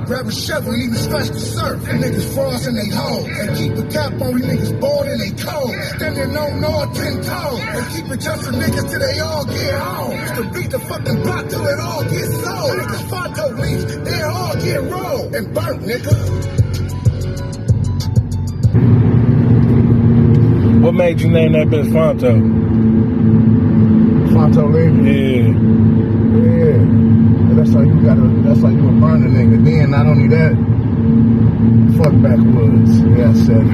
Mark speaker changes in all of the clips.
Speaker 1: grab a shovel and even scratch the surf. And niggas frost in they hole. And keep a cap on, we niggas bored and they cold. Standing on all 10 toes. And keep it just for niggas till they all get home. Used to beat the fucking block till it all gets sold. Niggas Fonto leaves, they all get rolled. And burnt, nigga.
Speaker 2: What made you name that bitch Fonto?
Speaker 1: Fonto leaves?
Speaker 2: Yeah.
Speaker 1: Yeah. That's how you a burn a nigga. Then not only that, fuck backwoods. Yeah, I said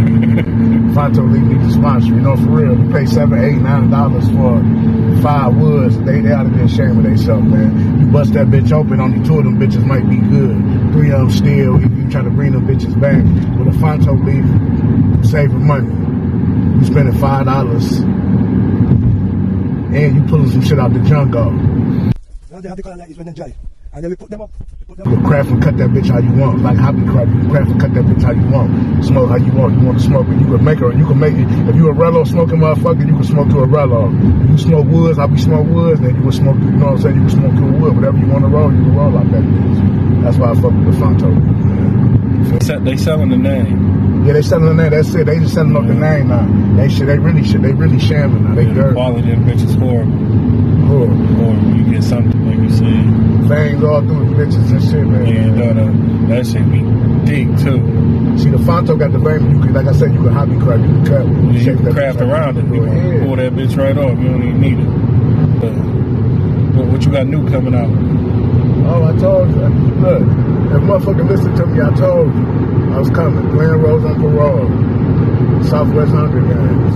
Speaker 1: Fonto League need to sponsor. You know, for real. You pay $7, $8, $9 for 5 woods. They ought to be ashamed of themselves, man. You bust that bitch open, only 2 of them bitches might be good. 3 of them still. If you try to bring them bitches back with a Fonto League, saving money. You spending $5 and you pulling some shit out the jungle.
Speaker 3: They have the color like this when they dry. And then we put them up.
Speaker 1: You can craft and cut that bitch how you want. Like hobby craft, you can craft and cut that bitch how you want. Smoke how you want. You want to smoke it. You can make it. If you a Rello smoking motherfucker, you can smoke to a Rello. If you smoke woods, I'll be smoke woods, then you can smoke, you know what I'm saying? You can smoke to a wood. Whatever you want to roll, you can roll like that bitch. That's why I fuck with the Fonto.
Speaker 2: They selling the name.
Speaker 1: Yeah, they selling the name. That's it. They just selling up the name now. They really shamming now. They
Speaker 2: the quality of the bitch is horrible. Or you get something like you said.
Speaker 1: Fangs all through the bitches and shit, man.
Speaker 2: Yeah, that shit be deep too.
Speaker 1: See, the Fonto got the vein. You can, like I said, you can hobby craft. You can cut.
Speaker 2: You can craft around it. You can pull that bitch right off. You don't even need it. But what you got new coming out?
Speaker 1: Oh, I told you. Look, if motherfucker listened to me, I told you. I was coming. Glenn Rose on parole. Southwest Hunger Games.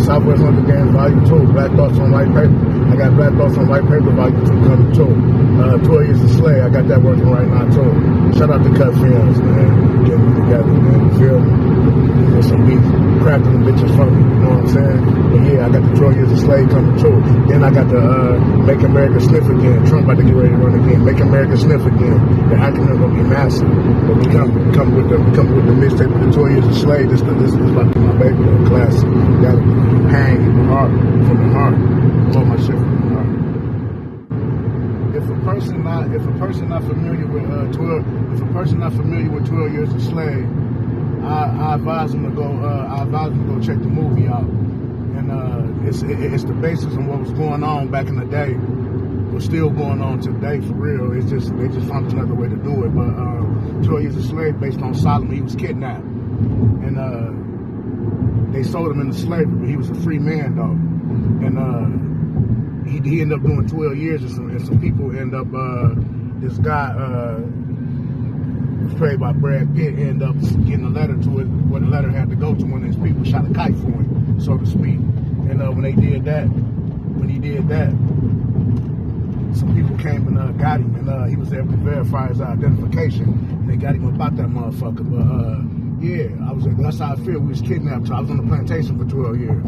Speaker 1: Southwest Hunger Games Volume 2. Black Thoughts on White Paper. I got Black Thoughts on White Paper Volume 2 coming too. 12 Years a Slave. I got that working right now too. Shout out to Cut Films, man. Getting me together, man. You feel me? There's some beats. Crafting them bitches from me. You know what I'm saying? But yeah, I got the 12 Years a Slave coming too. Then I got the Make America Sniff Again. Trump about to get ready to run again. Make America Sniff Again. The acronym gonna be massive. But we come with the mixtape with the 12 Years a Slave. This is about to be my baby, a classic. Gotta hang in the heart, from the heart. Blow my shit from the heart. If a person not familiar with 12 Years a Slave, I advise them to go. Check the movie out, and it's the basis on what was going on back in the day. What's still going on today, for real. It's just they just found another way to do it. But 12 Years a Slave, based on Solomon, he was kidnapped, and they sold him into slavery. But he was a free man though, and he ended up doing 12 years, and some people end up. This guy. Played by Brad Pitt, ended up getting a letter to it, where the letter had to go to one of his people, shot a kite for him, so to speak. And when he did that, some people came and got him, and he was able to verify his identification, and they got him about that motherfucker. But yeah, that's how I feel. We was kidnapped, so I was on the plantation for 12 years.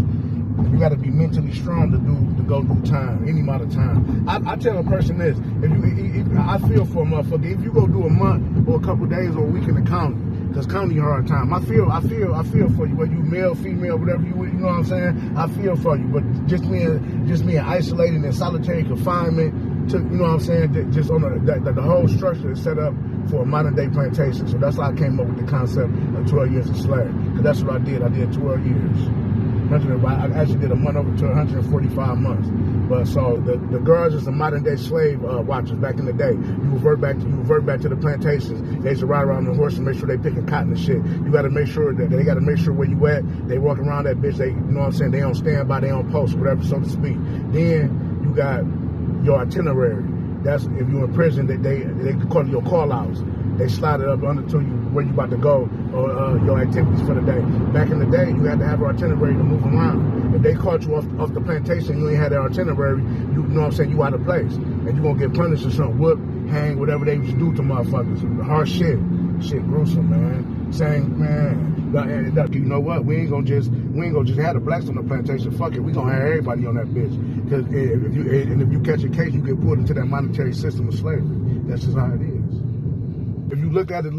Speaker 1: You got to be mentally strong to go through time, any amount of time. I tell a person this: I feel for a motherfucker. If you go do a month or a couple days or a week in the county, because county hard time. I feel for you, whether you male, female, whatever you know what I'm saying. I feel for you, but just being isolated in solitary confinement, you know what I'm saying. Just on the whole structure is set up for a modern day plantation. So that's how I came up with the concept of 12 Years a Slave. Because that's what I did. I did 12 years. I actually did a month over to 145 months. But so the girls is the modern day slave watchers back in the day. You revert back to the plantations. They used to ride around on the horse and make sure they picking cotton and shit. You got to make sure that they got to make sure where you at. They walk around that bitch. They, you know what I'm saying? They don't stand by. They don't post, whatever, so to speak. Then you got your itinerary. That's if you're in prison. They call it your call outs. They slide it up under to you where you about to go or your activities for the day. Back in the day, you had to have an itinerary to move around. If they caught you off the plantation, you ain't had that itinerary, you know what I'm saying, you out of place. And you're going to get punished or something, whoop, hang, whatever they used to do to motherfuckers. Hard shit. Shit gruesome, man. Saying, man, you know what? We ain't gonna just have the blacks on the plantation. Fuck it, we gonna have everybody on that bitch. Because if you catch a case, you get pulled into that monetary system of slavery. That's just how it is. If you look at it,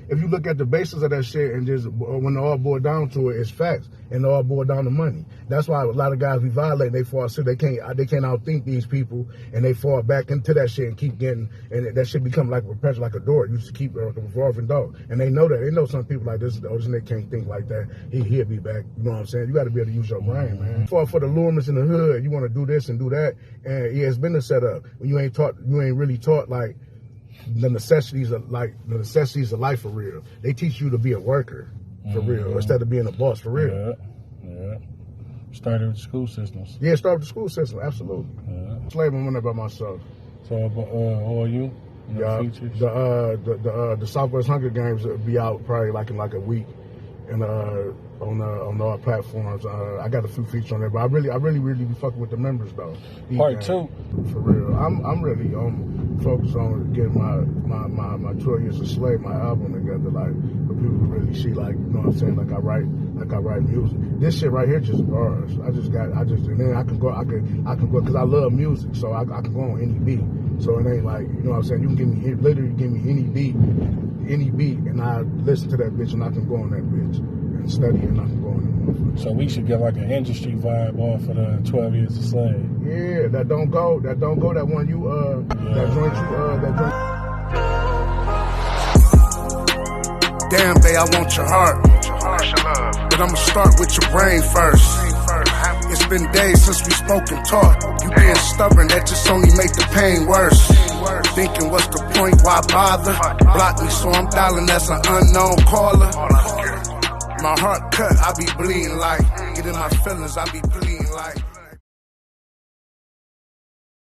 Speaker 1: if you look at the basis of that shit and just when it all boiled down to it, it's facts and it all boiled down to money. That's why a lot of guys be violating. They fall sick. They can't outthink these people, and they fall back into that shit and keep getting, and that shit become like a perpetual, like a door. You just keep a revolving door, and they know that. They know some people like this nigga can't think like that. He'll be back. You know what I'm saying? You got to be able to use your brain, man. For the lurements in the hood, you want to do this and do that, and yeah, it's been a setup. When you ain't really taught like the necessities of life for real. They teach you to be a worker for real instead of being a boss for real.
Speaker 2: Yeah. Started with the school systems.
Speaker 1: Yeah, start with the school system, absolutely.
Speaker 2: Yeah.
Speaker 1: Slave and went by myself.
Speaker 2: So all you? Features?
Speaker 1: The Southwest Hunger Games will be out probably like in like a week, and on all platforms. I got a few features on there, but I really be fucking with the members though.
Speaker 2: Part 2.
Speaker 1: For real, I'm really focused on getting my 12 Years a Slave, my album together, like for people to really see, like, you know what I'm saying, like I write music. This shit right here just bars. And then I can go because I love music, so I can go on any beat. So it ain't like, you know what I'm saying, you can literally give me any beat, and I listen to that bitch, and I can go on that bitch and study, and I can go on that.
Speaker 2: So we should get like an industry vibe off of the 12 Years a Slave.
Speaker 1: Yeah, that don't go. That one you that joint you. Damn, babe, I want your heart, but I'ma start with your brain first. It's been days since we spoke and talked. You being stubborn, that just only make the pain worse. Thinking what's the point, why bother? Block me, so I'm dialing as an unknown caller. My heart cut, I be bleeding like, get in my feelings, I be bleeding.